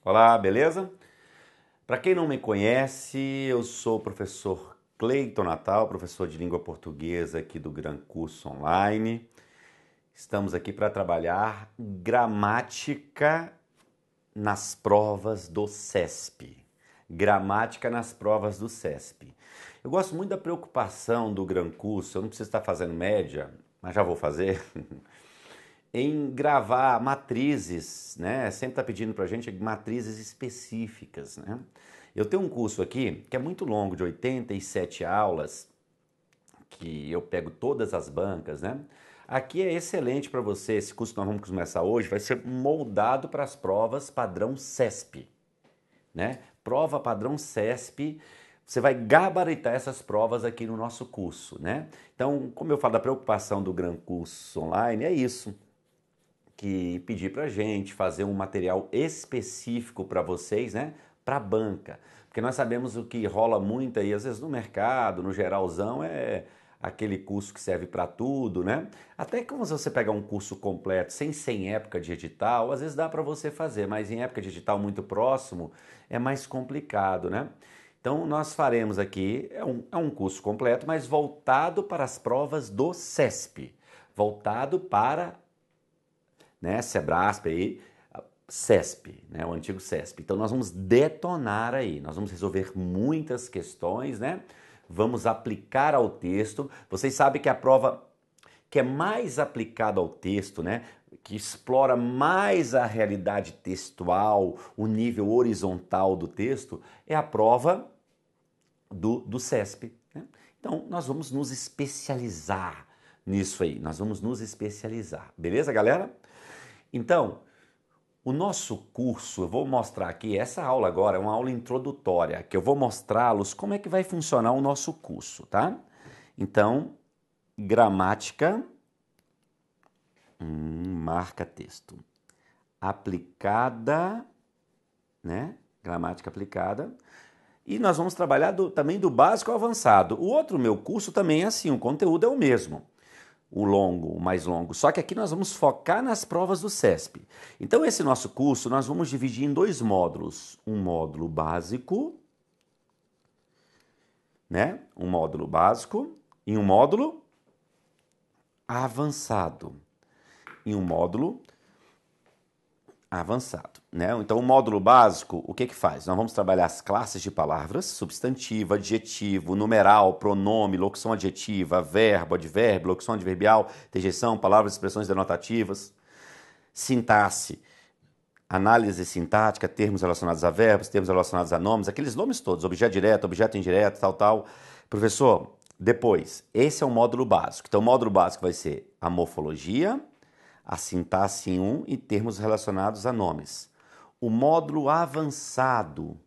Olá, beleza? Para quem não me conhece, eu sou o professor Cleiton Natal, professor de língua portuguesa aqui do Gran Curso Online. Estamos aqui para trabalhar gramática nas provas do CESP. Gramática nas provas do CESP. Eu gosto muito da preocupação do Gran Curso, eu não preciso estar fazendo média, mas já vou fazer. Em gravar matrizes, né? Sempre está pedindo para a gente matrizes específicas, né? Eu tenho um curso aqui que é muito longo, de 87 aulas, que eu pego todas as bancas, né? Aqui é excelente para você, esse curso que nós vamos começar hoje vai ser moldado para as provas padrão CESP, né? Prova padrão CESP, você vai gabaritar essas provas aqui no nosso curso, né? Então, como eu falo da preocupação do Gran Curso Online, é isso que pedir para a gente fazer um material específico para vocês, né? Para a banca. Porque nós sabemos o que rola muito aí, às vezes no mercado, no geralzão, é aquele curso que serve para tudo, né? Até que se você pegar um curso completo sem ser em época de edital, às vezes dá para você fazer, mas em época de edital muito próximo é mais complicado, né? Então nós faremos aqui, é um curso completo, mas voltado para as provas do CESP. Voltado para, né, Sebrasp aí, CESP, né, o antigo CESP. Então nós vamos detonar aí, nós vamos resolver muitas questões, né? Vamos aplicar ao texto. Vocês sabem que a prova que é mais aplicada ao texto, né, que explora mais a realidade textual, o nível horizontal do texto, é a prova do CESP, né? Então nós vamos nos especializar nisso aí, nós vamos nos especializar, beleza, galera? Então, o nosso curso, eu vou mostrar aqui, essa aula agora é uma aula introdutória, que eu vou mostrá-los como é que vai funcionar o nosso curso, tá? Então, gramática, marca texto, aplicada, né? Gramática aplicada. E nós vamos trabalhar também do básico ao avançado. O outro meu curso também é assim, o conteúdo é o mesmo. O longo, o mais longo. Só que aqui nós vamos focar nas provas do CESP. Então, esse nosso curso nós vamos dividir em dois módulos. Um módulo básico, né? Um módulo básico e um módulo avançado. E um módulo avançado, né? Então, o módulo básico, o que que faz? Nós vamos trabalhar as classes de palavras, substantivo, adjetivo, numeral, pronome, locução adjetiva, verbo, advérbio, locução adverbial, interjeição, palavras, expressões denotativas, sintaxe, análise sintática, termos relacionados a verbos, termos relacionados a nomes, aqueles nomes todos, objeto direto, objeto indireto, tal, tal. Professor, depois, esse é o módulo básico. Então, o módulo básico vai ser a morfologia, a sintaxe em e termos relacionados a nomes. O módulo avançado.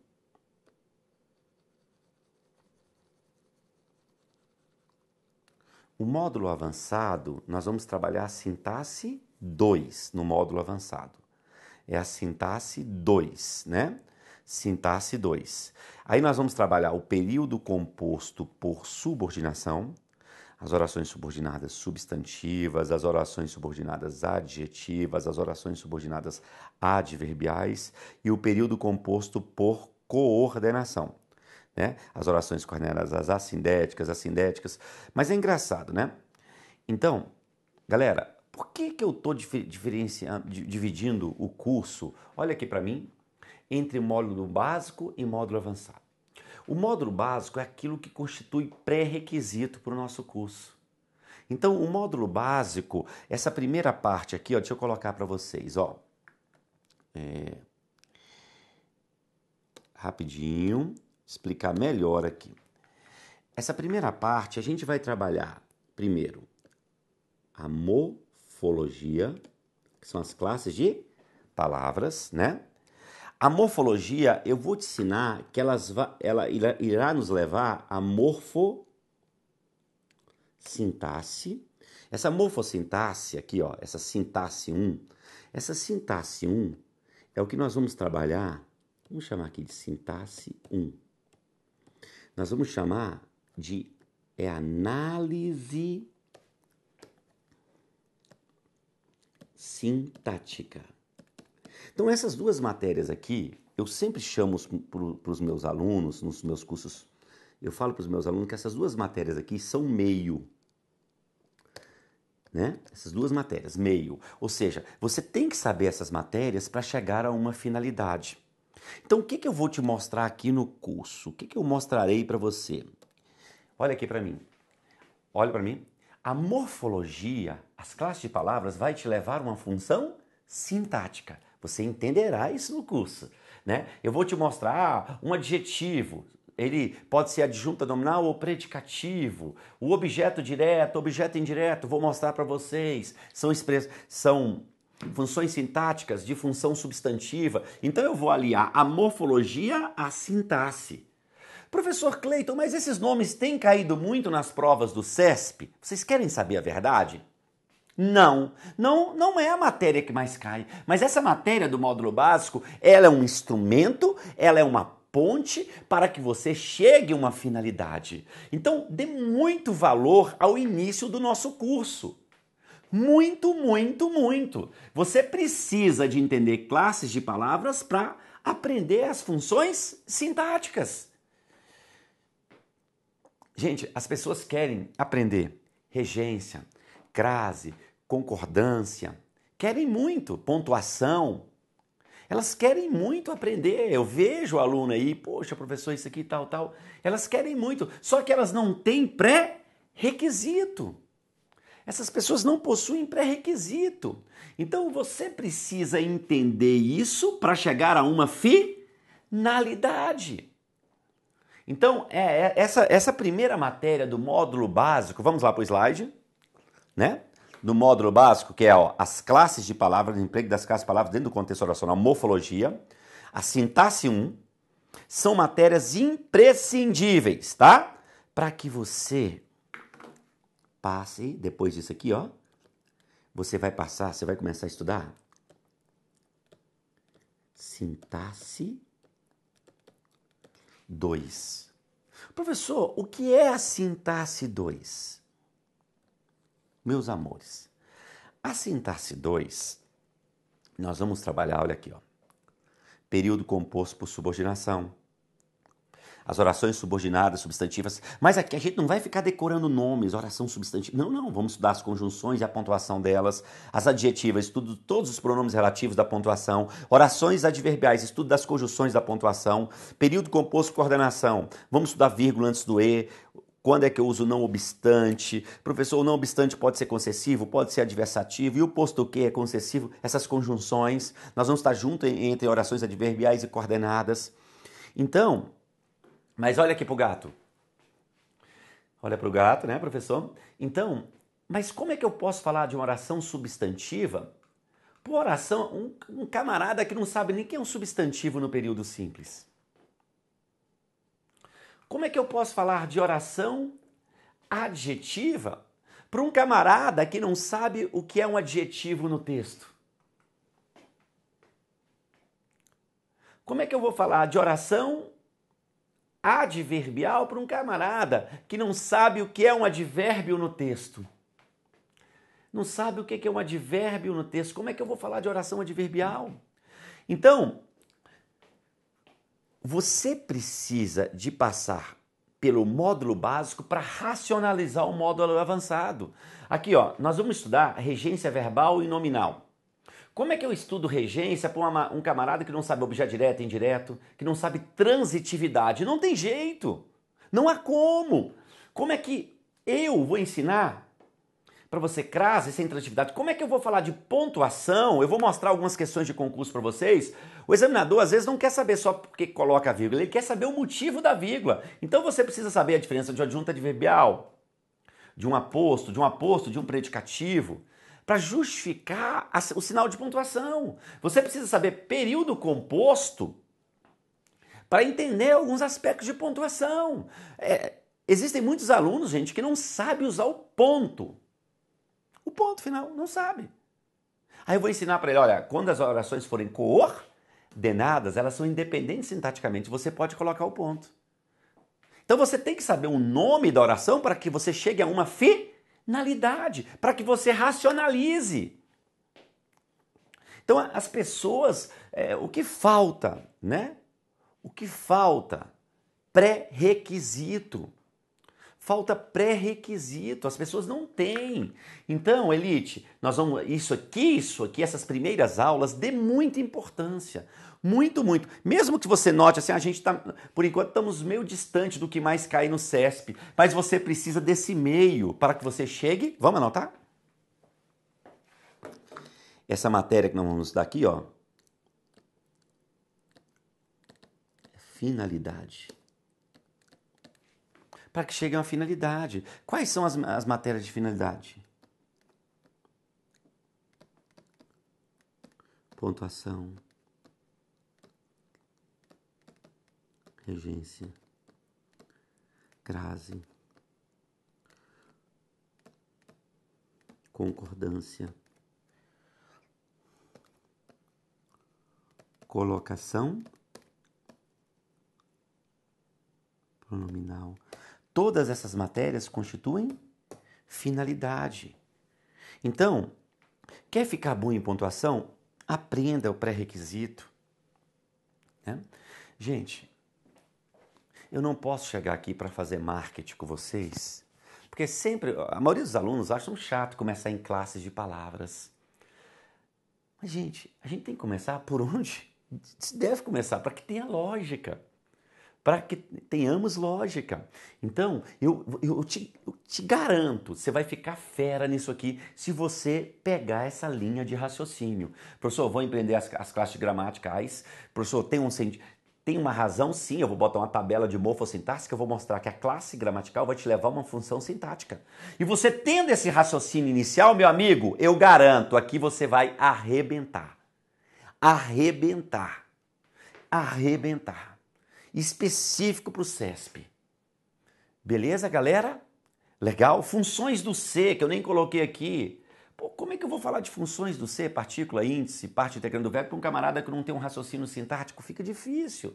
O módulo avançado, nós vamos trabalhar a sintaxe 2 no módulo avançado. É a sintaxe 2, né? Sintaxe 2. Aí nós vamos trabalhar o período composto por subordinação, as orações subordinadas substantivas, as orações subordinadas adjetivas, as orações subordinadas adverbiais e o período composto por coordenação, né? As orações coordenadas assindéticas. Mas é engraçado, né? Então, galera, por que eu estou dividindo o curso, olha aqui para mim, entre módulo básico e módulo avançado? O módulo básico é aquilo que constitui pré-requisito para o nosso curso. Então, o módulo básico, essa primeira parte aqui, ó, deixa eu colocar para vocês, ó. Rapidinho, explicar melhor aqui. Essa primeira parte, a gente vai trabalhar, primeiro, a morfologia, que são as classes de palavras, né? A morfologia, eu vou te ensinar que ela irá nos levar à morfossintaxe. Essa morfossintaxe aqui, ó, essa sintaxe 1, é o que nós vamos trabalhar, vamos chamar aqui de sintaxe 1. Nós vamos chamar de análise sintática. Então, essas duas matérias aqui, eu sempre chamo para os meus alunos, nos meus cursos, eu falo para os meus alunos que essas duas matérias aqui são meio. Né? Essas duas matérias, meio. Ou seja, você tem que saber essas matérias para chegar a uma finalidade. Então, o que eu vou te mostrar aqui no curso? O que eu mostrarei para você? Olha aqui para mim. Olha para mim. A morfologia, as classes de palavras, vai te levar a uma função sintática. Você entenderá isso no curso. Né? Eu vou te mostrar um adjetivo. Ele pode ser adjunta nominal ou predicativo. O objeto direto, objeto indireto, vou mostrar para vocês. São funções sintáticas de função substantiva. Então eu vou aliar a morfologia à sintaxe. Professor Cleiton, mas esses nomes têm caído muito nas provas do CESP? Vocês querem saber a verdade? Não é a matéria que mais cai. Mas essa matéria do módulo básico, ela é um instrumento, ela é uma ponte para que você chegue a uma finalidade. Então, dê muito valor ao início do nosso curso. Muito, muito, muito. Você precisa de entender classes de palavras para aprender as funções sintáticas. Gente, as pessoas querem aprender regência, crase, concordância, querem muito pontuação. Elas querem muito aprender. Eu vejo o aluno aí, poxa, professor, isso aqui, tal, tal. Elas querem muito, só que elas não têm pré-requisito. Essas pessoas não possuem pré-requisito. Então você precisa entender isso para chegar a uma finalidade. Então, essa primeira matéria do módulo básico, vamos lá para o slide, né? Do módulo básico, que é as classes de palavras, o emprego das classes de palavras dentro do contexto oracional, morfologia, a sintaxe 1, são matérias imprescindíveis, tá? Para que você passe, depois disso aqui, ó, você vai começar a estudar sintaxe 2. Professor, o que é a sintaxe 2? Meus amores, a sintaxe 2, nós vamos trabalhar, olha aqui, ó, período composto por subordinação, as orações subordinadas, substantivas, mas aqui a gente não vai ficar decorando nomes, oração substantiva, não, vamos estudar as conjunções e a pontuação delas, as adjetivas, estudo todos os pronomes relativos da pontuação, orações adverbiais, estudo das conjunções da pontuação, período composto por coordenação, vamos estudar vírgula antes do E, quando é que eu uso não obstante? Professor, o não obstante pode ser concessivo, pode ser adversativo, e o posto que é concessivo? Essas conjunções, nós vamos estar juntos entre orações adverbiais e coordenadas. Então, mas olha aqui pro gato. Olha pro gato, né, professor? Então, mas como é que eu posso falar de uma oração substantiva? Por oração, um camarada que não sabe nem quem é um substantivo no período simples. Como é que eu posso falar de oração adjetiva para um camarada que não sabe o que é um adjetivo no texto? Como é que eu vou falar de oração adverbial para um camarada que não sabe o que é um advérbio no texto? Não sabe o que é um advérbio no texto. Como é que eu vou falar de oração adverbial? Então, você precisa de passar pelo módulo básico para racionalizar o módulo avançado. Aqui, ó, nós vamos estudar regência verbal e nominal. Como é que eu estudo regência para um camarada que não sabe objeto direto e indireto, que não sabe transitividade? Não tem jeito. Não há como. Como é que eu vou ensinar para você crase sem transitividade? Como é que eu vou falar de pontuação? Eu vou mostrar algumas questões de concurso para vocês. O examinador às vezes não quer saber só porque coloca a vírgula, ele quer saber o motivo da vírgula. Então você precisa saber a diferença de adjunta adverbial, de um aposto, de um predicativo, para justificar o sinal de pontuação. Você precisa saber período composto para entender alguns aspectos de pontuação. Existem muitos alunos, gente, que não sabem usar o ponto. O ponto final, não sabe. Aí eu vou ensinar para ele, olha, quando as orações forem coordenadas, elas são independentes sintaticamente, você pode colocar o ponto. Então você tem que saber o nome da oração para que você chegue a uma finalidade, para que você racionalize. Então, as pessoas, o que falta, né? O que falta? Pré-requisito. Falta pré-requisito, as pessoas não têm. Então, Elite, nós vamos. Isso aqui, essas primeiras aulas, dê muita importância. Muito, muito. Mesmo que você note assim, a gente está, por enquanto, estamos meio distante do que mais cai no CESP. Mas você precisa desse meio para que você chegue. Vamos anotar? Essa matéria que nós vamos estudar aqui, ó. Finalidade. Para que chegue a uma finalidade. Quais são as matérias de finalidade? Pontuação, regência, crase, concordância, colocação, pronominal. Todas essas matérias constituem finalidade. Então, quer ficar bom em pontuação? Aprenda o pré-requisito. Né? Gente, eu não posso chegar aqui para fazer marketing com vocês, porque sempre, a maioria dos alunos acham chato começar em classes de palavras. Mas, gente, a gente tem que começar por onde se deve começar, para que tenha lógica. Para que tenhamos lógica. Então, eu te garanto, você vai ficar fera nisso aqui se você pegar essa linha de raciocínio. Professor, eu vou empreender as classes gramaticais. Professor, tem uma razão? Sim, eu vou botar uma tabela de morfossintaxe que eu vou mostrar que a classe gramatical vai te levar a uma função sintática. E você tendo esse raciocínio inicial, meu amigo, eu garanto, aqui você vai arrebentar. Arrebentar. Arrebentar. Específico para o CESP. Beleza, galera? Legal? Funções do C, que eu nem coloquei aqui. Pô, como é que eu vou falar de funções do C, partícula, índice, parte integrante do verbo, para um camarada que não tem um raciocínio sintático? Fica difícil.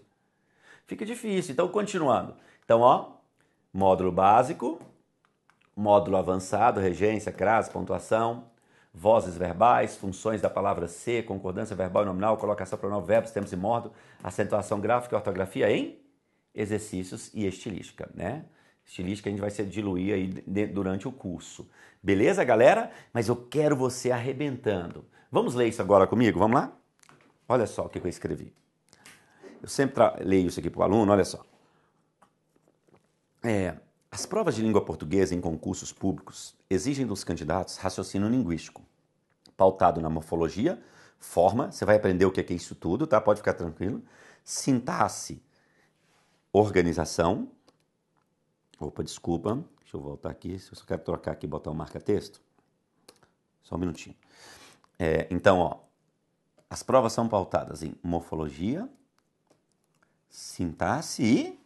Fica difícil. Então, continuando. Então, ó, módulo básico, módulo avançado, regência, crase, pontuação, vozes verbais, funções da palavra ser, concordância verbal e nominal, colocação pronome, verbos, tempos e modo, acentuação gráfica e ortografia em exercícios e estilística, né? Estilística a gente vai se diluir aí durante o curso. Beleza, galera? Mas eu quero você arrebentando. Vamos ler isso agora comigo? Vamos lá? Olha só o que eu escrevi. Eu sempre leio isso aqui para o aluno, olha só. As provas de língua portuguesa em concursos públicos exigem dos candidatos raciocínio linguístico, pautado na morfologia, forma, você vai aprender o que é isso tudo, tá? Pode ficar tranquilo. Sintaxe, organização. Opa, desculpa, deixa eu voltar aqui, se eu só quero trocar aqui e botar um marca-texto. Só um minutinho. Então, ó, as provas são pautadas em morfologia, sintaxe e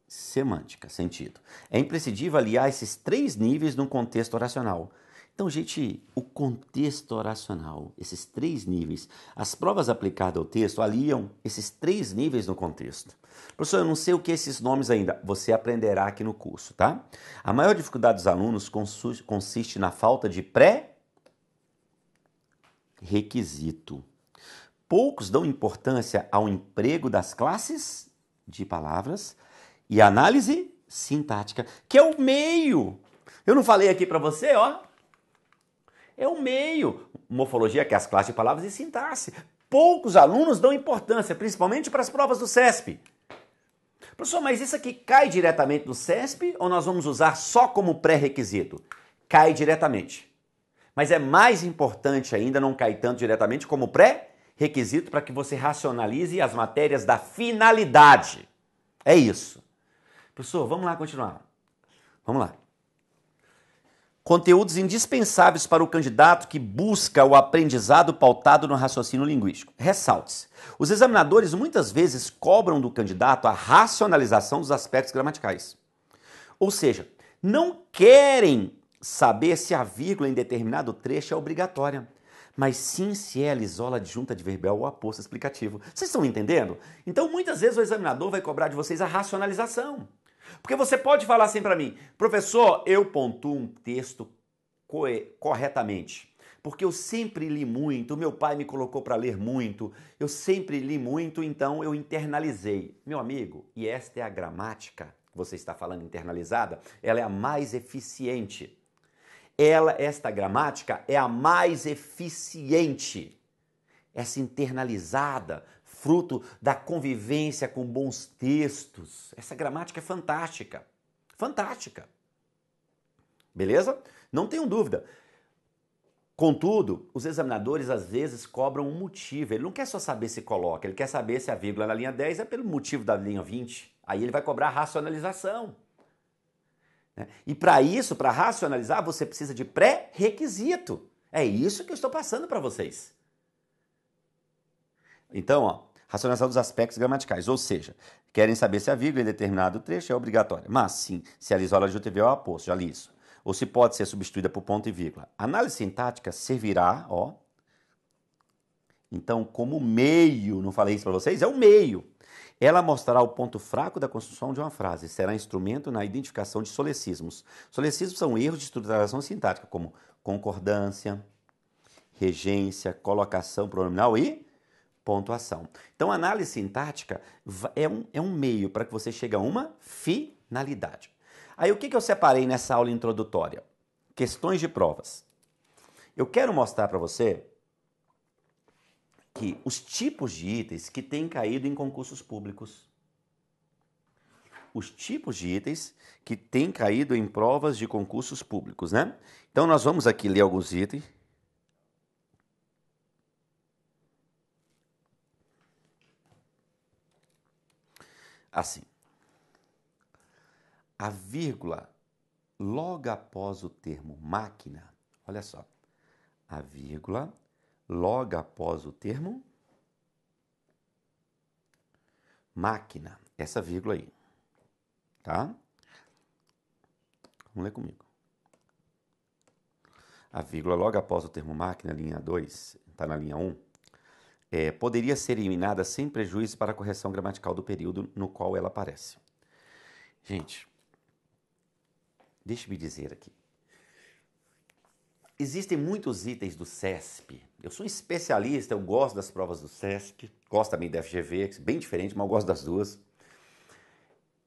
semântica, sentido. É imprescindível aliar esses 3 níveis num contexto oracional. Então, gente, o contexto oracional, esses 3 níveis, as provas aplicadas ao texto aliam esses 3 níveis no contexto. Professor, eu não sei o que esses nomes ainda. Você aprenderá aqui no curso, tá? A maior dificuldade dos alunos consiste na falta de pré-requisito. Poucos dão importância ao emprego das classes de palavras e análise sintática, que é o meio. Eu não falei aqui para você, ó? É o meio. Morfologia, que é as classes de palavras, e sintaxe. Poucos alunos dão importância, principalmente para as provas do CESP. Professor, mas isso aqui cai diretamente do CESP ou nós vamos usar só como pré-requisito? Cai diretamente. Mas é mais importante ainda, não cai tanto diretamente como pré-requisito para que você racionalize as matérias da finalidade. É isso. Professor, vamos lá continuar. Vamos lá. Conteúdos indispensáveis para o candidato que busca o aprendizado pautado no raciocínio linguístico. Ressalte-se. Os examinadores muitas vezes cobram do candidato a racionalização dos aspectos gramaticais. Ou seja, não querem saber se a vírgula em determinado trecho é obrigatória, mas sim se ela isola a adjunta adverbial ou aposto explicativo. Vocês estão entendendo? Então, muitas vezes o examinador vai cobrar de vocês a racionalização. Porque você pode falar assim para mim, professor, eu pontuo um texto corretamente. Porque eu sempre li muito, meu pai me colocou para ler muito, eu sempre li muito, então eu internalizei. Meu amigo, e esta é a gramática que você está falando internalizada, ela é a mais eficiente. Esta gramática é a mais eficiente. Essa internalizada, fruto da convivência com bons textos. Essa gramática é fantástica. Fantástica. Beleza? Não tenho dúvida. Contudo, os examinadores às vezes cobram um motivo. Ele não quer só saber se coloca, ele quer saber se a vírgula na linha 10 é pelo motivo da linha 20. Aí ele vai cobrar racionalização. Né? E para isso, para racionalizar, você precisa de pré-requisito. É isso que eu estou passando para vocês. Então, ó, racionalização dos aspectos gramaticais, ou seja, querem saber se a vírgula em determinado trecho é obrigatória. Mas sim, se ela isola adjuntivo ou aposto, já li isso. Ou se pode ser substituída por ponto e vírgula. A análise sintática servirá, ó, então, como meio, não falei isso para vocês? É o meio. Ela mostrará o ponto fraco da construção de uma frase, será instrumento na identificação de solecismos. Solecismos são erros de estruturação sintática, como concordância, regência, colocação pronominal e pontuação. Então, a análise sintática é um meio para que você chegue a uma finalidade. Aí, o que eu separei nessa aula introdutória? Questões de provas. Eu quero mostrar para você que os tipos de itens que têm caído em concursos públicos. Os tipos de itens que têm caído em provas de concursos públicos, né? Então, nós vamos aqui ler alguns itens. Assim. A vírgula logo após o termo máquina, olha só, a vírgula logo após o termo máquina, essa vírgula aí, tá? Vamos ler comigo. A vírgula logo após o termo máquina, linha 2, está na linha 1, poderia ser eliminada sem prejuízo para a correção gramatical do período no qual ela aparece. Gente, deixe-me dizer aqui. Existem muitos itens do CESP. Eu sou um especialista, eu gosto das provas do CESP, gosto também da FGV, que é bem diferente, mas eu gosto das duas.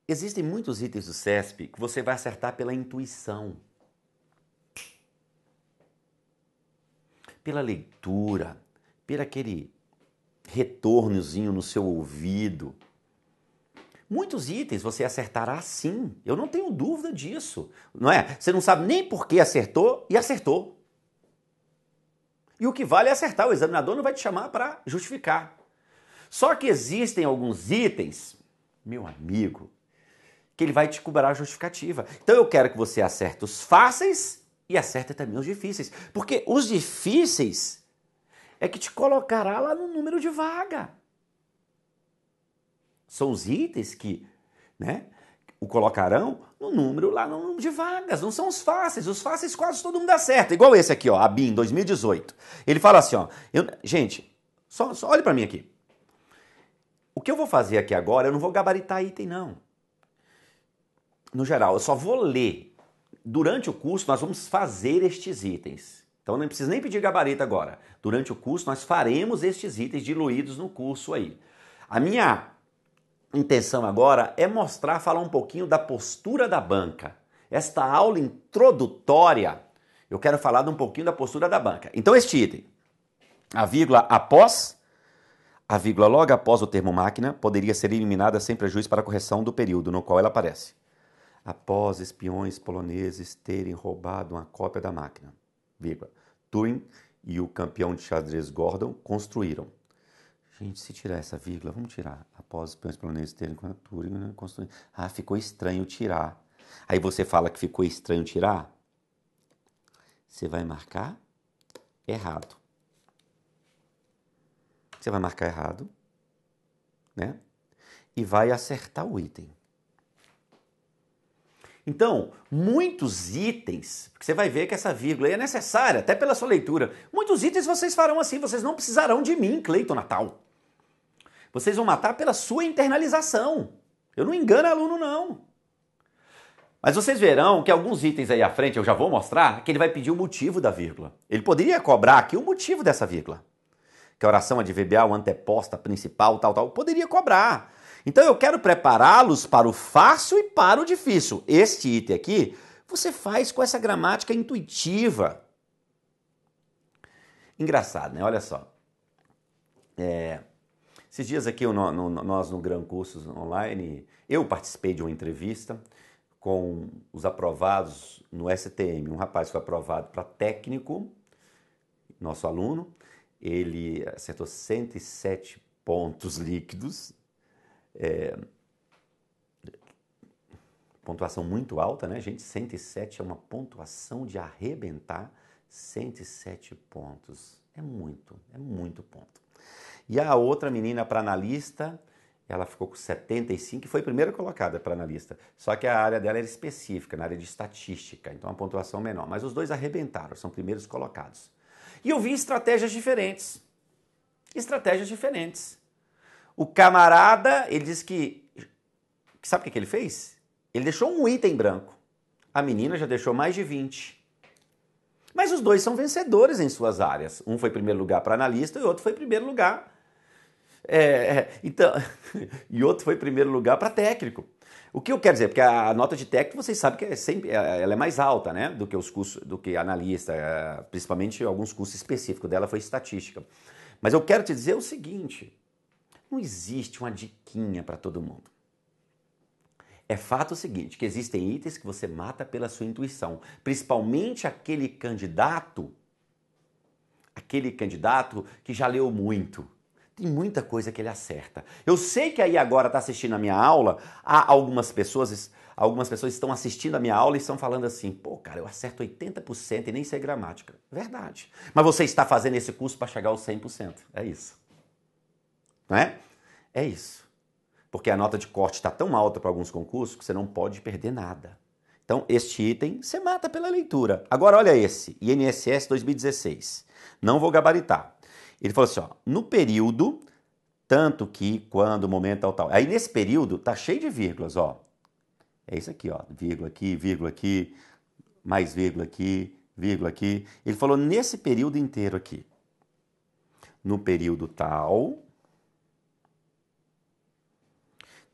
Existem muitos itens do CESP que você vai acertar pela intuição, pela leitura, por aquele retornozinho no seu ouvido. Muitos itens você acertará sim, eu não tenho dúvida disso, não é? Você não sabe nem por que acertou e acertou. E o que vale é acertar, o examinador não vai te chamar para justificar. Só que existem alguns itens, meu amigo, que ele vai te cobrar a justificativa. Então eu quero que você acerte os fáceis e acerte também os difíceis, porque os difíceis é que te colocará lá no número de vaga. São os itens que, né, o colocarão no número lá no número de vagas. Não são os fáceis quase todo mundo dá certo. Igual esse aqui, ó, a BIM 2018. Ele fala assim, ó, gente, só olhe para mim aqui. O que eu vou fazer aqui agora, eu não vou gabaritar item não. No geral, eu só vou ler. Durante o curso nós vamos fazer estes itens. Então não precisa nem pedir gabarito agora. Durante o curso nós faremos estes itens diluídos no curso aí. A minha intenção agora é mostrar, falar um pouquinho da postura da banca. Esta aula introdutória, eu quero falar de um pouquinho da postura da banca. Então este item, a vírgula logo após o termo máquina, poderia ser eliminada sem prejuízo para a correção do período no qual ela aparece. Após espiões poloneses terem roubado uma cópia da máquina, vírgula, Turing e o campeão de xadrez Gordon construíram. Gente, se tirar essa vírgula, vamos tirar. Após os espiões poloneses terem Turing construíram. Ah, ficou estranho tirar. Aí você fala que ficou estranho tirar, você vai marcar errado. Você vai marcar errado, né? E vai acertar o item. Então, muitos itens, porque você vai ver que essa vírgula aí é necessária, até pela sua leitura. Muitos itens vocês farão assim, vocês não precisarão de mim, Cleiton Natal. Vocês vão matar pela sua internalização. Eu não engano aluno, não. Mas vocês verão que alguns itens aí à frente, eu já vou mostrar, que ele vai pedir o motivo da vírgula. Ele poderia cobrar aqui o motivo dessa vírgula. Que a oração adverbial, anteposta, principal, tal, poderia cobrar. Então eu quero prepará-los para o fácil e para o difícil. Este item aqui, você faz com essa gramática intuitiva. Engraçado, né? Olha só. Esses dias aqui, nós no Gran Cursos Online, eu participei de uma entrevista com os aprovados no STM. Um rapaz foi aprovado para técnico, nosso aluno. Ele acertou 107 pontos líquidos. Pontuação muito alta, né, gente? 107 é uma pontuação de arrebentar. 107 pontos. É muito ponto. E a outra menina para analista, ela ficou com 75 e foi primeira colocada para analista. Só que a área dela era específica, na área de estatística, então a pontuação menor. Mas os dois arrebentaram, são primeiros colocados. E eu vi estratégias diferentes. O camarada, ele disse que sabe o que ele fez? Ele deixou um item branco. A menina já deixou mais de 20. Mas os dois são vencedores em suas áreas. Um foi primeiro lugar para analista e o outro foi primeiro lugar. E outro foi primeiro lugar para técnico. O que eu quero dizer? Porque a nota de técnico, vocês sabem que ela é mais alta, né, do que os cursos, do que analista, principalmente alguns cursos específicos dela foi estatística. Mas eu quero te dizer o seguinte: não existe uma diquinha para todo mundo. É fato o seguinte, que existem itens que você mata pela sua intuição, principalmente aquele candidato que já leu muito. Tem muita coisa que ele acerta. Eu sei que aí agora está assistindo a minha aula, há algumas pessoas estão assistindo a minha aula e estão falando assim, pô, cara, eu acerto 80% e nem sei gramática. Verdade. Mas você está fazendo esse curso para chegar aos 100%. É isso. Não é? É isso. Porque a nota de corte está tão alta para alguns concursos que você não pode perder nada. Então, este item você mata pela leitura. Agora, olha esse, INSS 2016. Não vou gabaritar. Ele falou assim, ó, no período, tanto que, quando, momento, tal. Aí, nesse período, tá cheio de vírgulas, ó. É isso aqui, ó, vírgula aqui, mais vírgula aqui. Ele falou nesse período inteiro aqui. No período tal...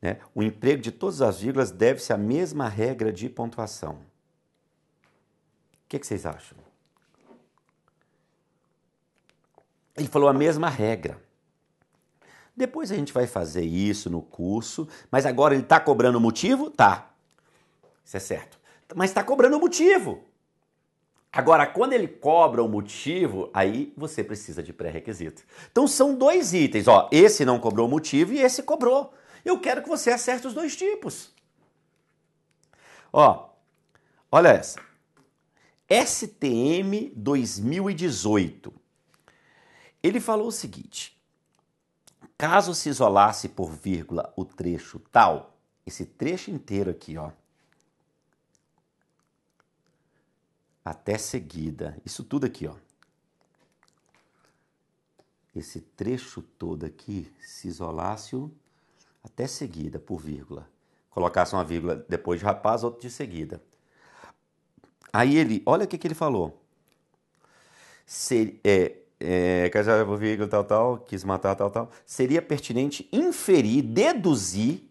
né? O emprego de todas as vírgulas deve-se à mesma regra de pontuação. O que vocês acham? Ele falou a mesma regra. Depois a gente vai fazer isso no curso, mas agora ele está cobrando o motivo? Tá. Isso é certo. Mas está cobrando o motivo. Agora, quando ele cobra o motivo, aí você precisa de pré-requisito. Então são dois itens, ó. Esse não cobrou o motivo e esse cobrou. Eu quero que você acerte os dois tipos. Ó, olha essa. STM 2018. Ele falou o seguinte: caso se isolasse por vírgula o trecho tal, esse trecho inteiro aqui, ó, até seguida, isso tudo aqui, ó. Esse trecho todo aqui, se isolasse o até seguida, por vírgula. Colocasse uma vírgula depois de rapaz, outro de seguida. Aí ele, olha o que ele falou. Casar por vírgula, tal, quis matar, tal. Seria pertinente deduzir,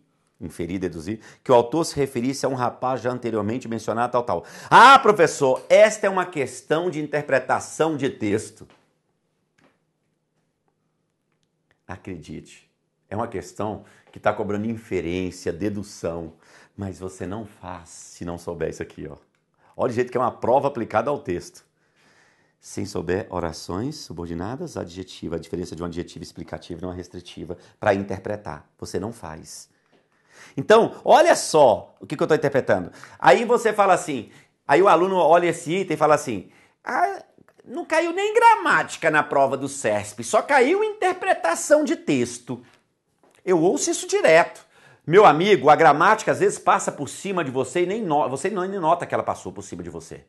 que o autor se referisse a um rapaz já anteriormente mencionado, tal. Ah, professor, esta é uma questão de interpretação de texto. Acredite, é uma questão que está cobrando inferência, dedução, mas você não faz se não souber isso aqui, ó. Olha o jeito que é uma prova aplicada ao texto. Sem souber orações subordinadas, adjetiva, a diferença de um adjetivo explicativo e uma restritiva para interpretar. Você não faz. Então, olha só o que eu estou interpretando. Aí você fala assim, aí o aluno olha esse item e fala assim, não caiu nem gramática na prova do CESP, só caiu interpretação de texto. Eu ouço isso direto. Meu amigo, a gramática às vezes passa por cima de você e você nem nota que ela passou por cima de você.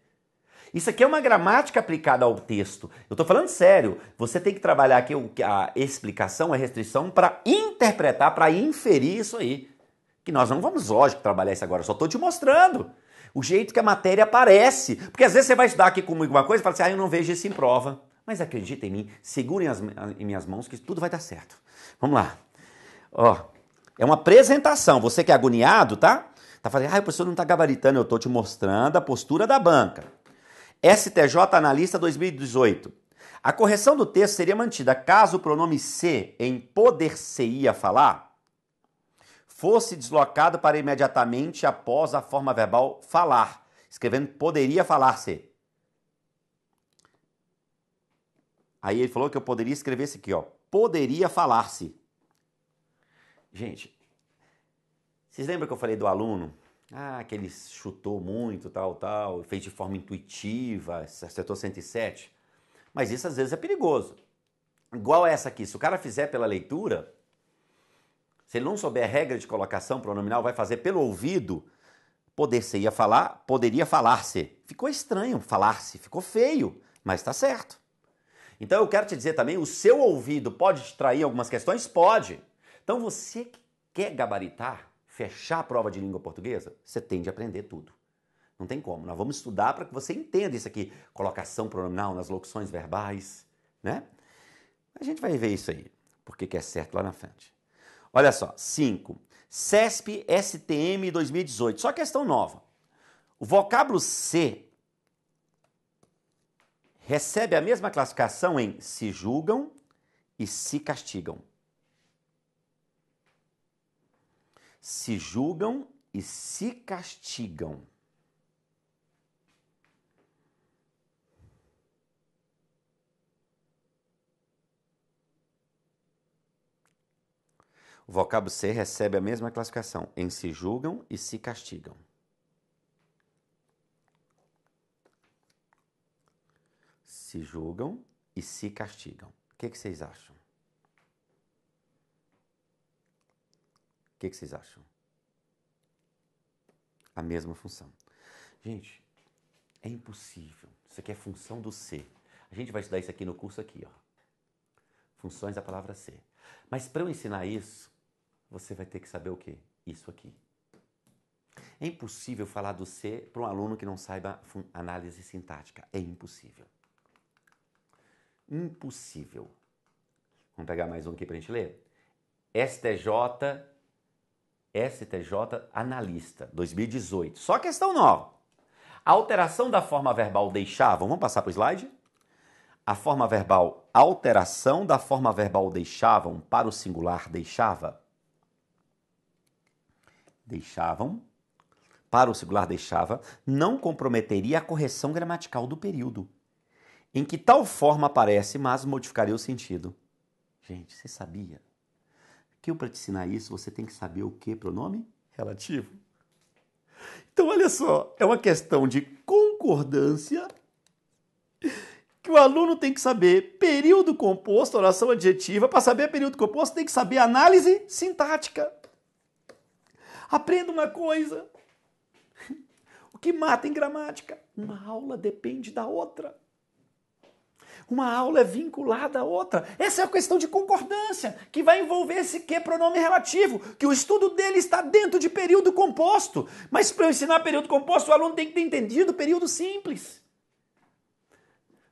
Isso aqui é uma gramática aplicada ao texto. Eu estou falando sério. Você tem que trabalhar aqui a explicação, a restrição para interpretar, para inferir isso aí. Que nós não vamos, lógico, trabalhar isso agora. Eu só estou te mostrando. O jeito que a matéria aparece. Porque às vezes você vai estudar aqui comigo uma coisa e fala assim, eu não vejo isso em prova. Mas acredita em mim, segurem em minhas mãos que tudo vai dar certo. Vamos lá. Ó, é uma apresentação. Você que é agoniado, tá? Tá falando, o professor não tá gabaritando, eu tô te mostrando a postura da banca. STJ Analista 2018. A correção do texto seria mantida caso o pronome se em poder-se-ia falar fosse deslocado para imediatamente após a forma verbal falar, escrevendo poderia falar-se. Aí ele falou que eu poderia escrever isso aqui, ó. Poderia falar-se. Gente, vocês lembram que eu falei do aluno? Que ele chutou muito, tal, fez de forma intuitiva, acertou 107. Mas isso às vezes é perigoso. Igual essa aqui, se o cara fizer pela leitura, se ele não souber a regra de colocação pronominal, vai fazer pelo ouvido, poder-se-ia falar, poderia falar-se. Ficou estranho falar-se, ficou feio, mas está certo. Então eu quero te dizer também, o seu ouvido pode distrair algumas questões? Pode. Então você que quer gabaritar, fechar a prova de língua portuguesa, você tem de aprender tudo. Não tem como. Nós vamos estudar para que você entenda isso aqui. Colocação pronominal nas locuções verbais, né? A gente vai ver isso aí, porque que é certo lá na frente. Olha só, 5. CESP STM 2018. Só questão nova. O vocábulo se recebe a mesma classificação em se julgam e se castigam. Se julgam e se castigam. O vocábulo se recebe a mesma classificação em se julgam e se castigam. Se julgam e se castigam. O que vocês acham? O que vocês acham? A mesma função. Gente, é impossível. Isso aqui é função do ser. A gente vai estudar isso aqui no curso aqui, ó. Funções da palavra ser. Mas para eu ensinar isso, você vai ter que saber o quê? Isso aqui. É impossível falar do ser para um aluno que não saiba análise sintática. É impossível. Impossível. Vamos pegar mais um aqui para a gente ler? STJ Analista, 2018. Só questão nova. A alteração da forma verbal deixavam. Vamos passar para o slide? A forma verbal, alteração da forma verbal deixavam para o singular deixava. Deixavam. Para o singular deixava, não comprometeria a correção gramatical do período, em que tal forma aparece, mas modificaria o sentido. Gente, você sabia que para te ensinar isso, você tem que saber o que? Pronome relativo. Então, olha só, é uma questão de concordância que o aluno tem que saber período composto, oração adjetiva. Para saber período composto, tem que saber análise sintática. Aprenda uma coisa. O que mata em gramática? Uma aula depende da outra. Uma aula é vinculada à outra. Essa é a questão de concordância, que vai envolver esse que pronome relativo, que o estudo dele está dentro de período composto. Mas para eu ensinar período composto, o aluno tem que ter entendido o período simples.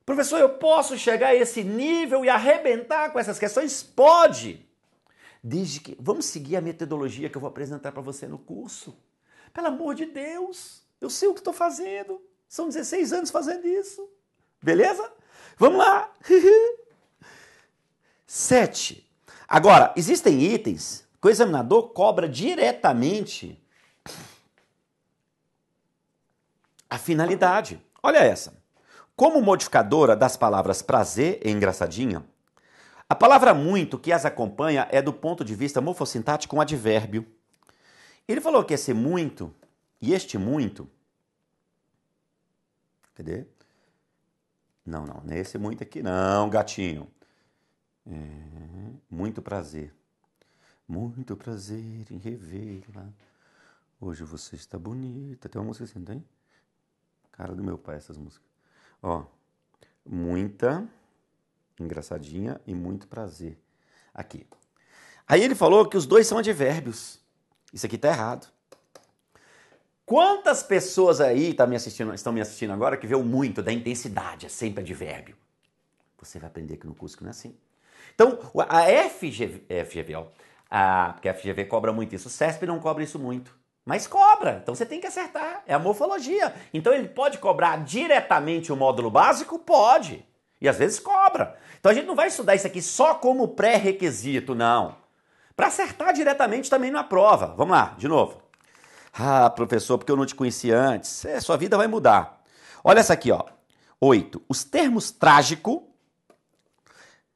Professor, eu posso chegar a esse nível e arrebentar com essas questões? Pode. Desde que... Vamos seguir a metodologia que eu vou apresentar para você no curso. Pelo amor de Deus, eu sei o que estou fazendo. São 16 anos fazendo isso. Beleza? Vamos lá. 7. Agora, existem itens que o examinador cobra diretamente a finalidade. Olha essa. Como modificadora das palavras prazer e engraçadinha, a palavra muito que as acompanha é do ponto de vista morfossintático um advérbio. Ele falou que esse muito e este muito... Cadê? Não, não é esse muito aqui não, gatinho. Muito prazer. Muito prazer em revê-la. Hoje você está bonita. Tem uma música assim, não tem? Cara do meu pai, essas músicas. Ó, muita, engraçadinha e muito prazer. Aqui. Aí ele falou que os dois são advérbios. Isso aqui tá errado. Quantas pessoas aí estão me assistindo agora que vê o muito da intensidade, é sempre advérbio. Você vai aprender aqui no curso que não é assim. Então, a FGV, ó, porque a FGV cobra muito isso, o CESP não cobra isso muito, mas cobra, então você tem que acertar, é a morfologia. Então ele pode cobrar diretamente o módulo básico? Pode, e às vezes cobra. Então a gente não vai estudar isso aqui só como pré-requisito, não. Para acertar diretamente também na prova. Vamos lá, de novo. Ah, professor, porque eu não te conhecia antes. Sua vida vai mudar. Olha essa aqui, ó. 8. Os termos trágico,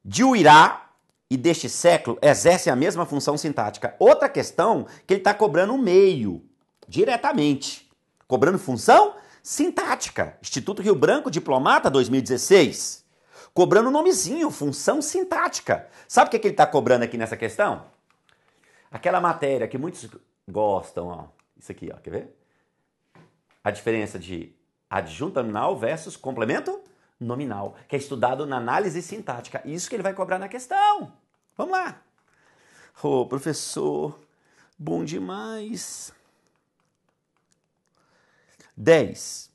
de uirá e deste século exercem a mesma função sintática. Outra questão que ele está cobrando o meio, diretamente. Cobrando função sintática. Instituto Rio Branco, diplomata 2016. Cobrando o nomezinho, função sintática. Sabe o que ele está cobrando aqui nessa questão? Aquela matéria que muitos gostam, ó. Isso aqui, ó, quer ver? A diferença de adjunto nominal versus complemento nominal, que é estudado na análise sintática. Isso que ele vai cobrar na questão. Vamos lá. Ô, professor, bom demais. 10.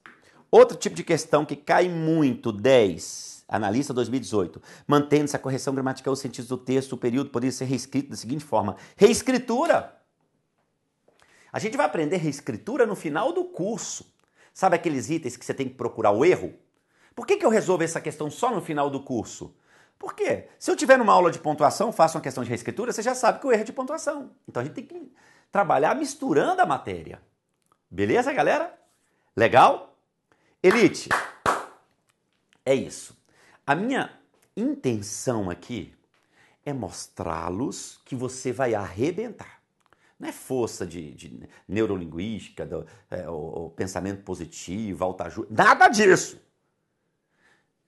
Outro tipo de questão que cai muito, 10. Analista 2018. Mantendo-se a correção gramatical, os sentidos do texto, o período poderia ser reescrito da seguinte forma. Reescritura. A gente vai aprender reescritura no final do curso. Sabe aqueles itens que você tem que procurar o erro? Por que eu resolvo essa questão só no final do curso? Por quê? Se eu tiver numa aula de pontuação, faço uma questão de reescritura, você já sabe que o erro é de pontuação. Então a gente tem que trabalhar misturando a matéria. Beleza, galera? Legal? Elite, é isso. A minha intenção aqui é mostrá-los que você vai arrebentar. Não é força de neurolinguística, o pensamento positivo, autoajuda, nada disso.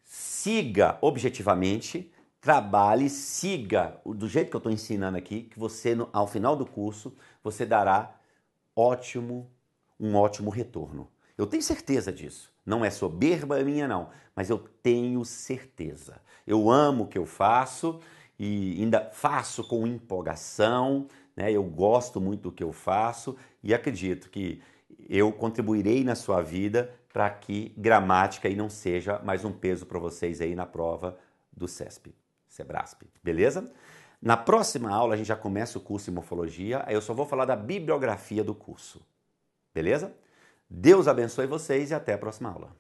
Siga objetivamente, trabalhe, siga do jeito que eu estou ensinando aqui, que você, ao final do curso, você dará um ótimo retorno. Eu tenho certeza disso. Não é soberba minha, não, mas eu tenho certeza. Eu amo o que eu faço e ainda faço com empolgação, né? Eu gosto muito do que eu faço e acredito que eu contribuirei na sua vida para que gramática aí não seja mais um peso para vocês aí na prova do CESP, Sebrasp, beleza? Na próxima aula a gente já começa o curso de morfologia, aí eu só vou falar da bibliografia do curso, beleza? Deus abençoe vocês e até a próxima aula.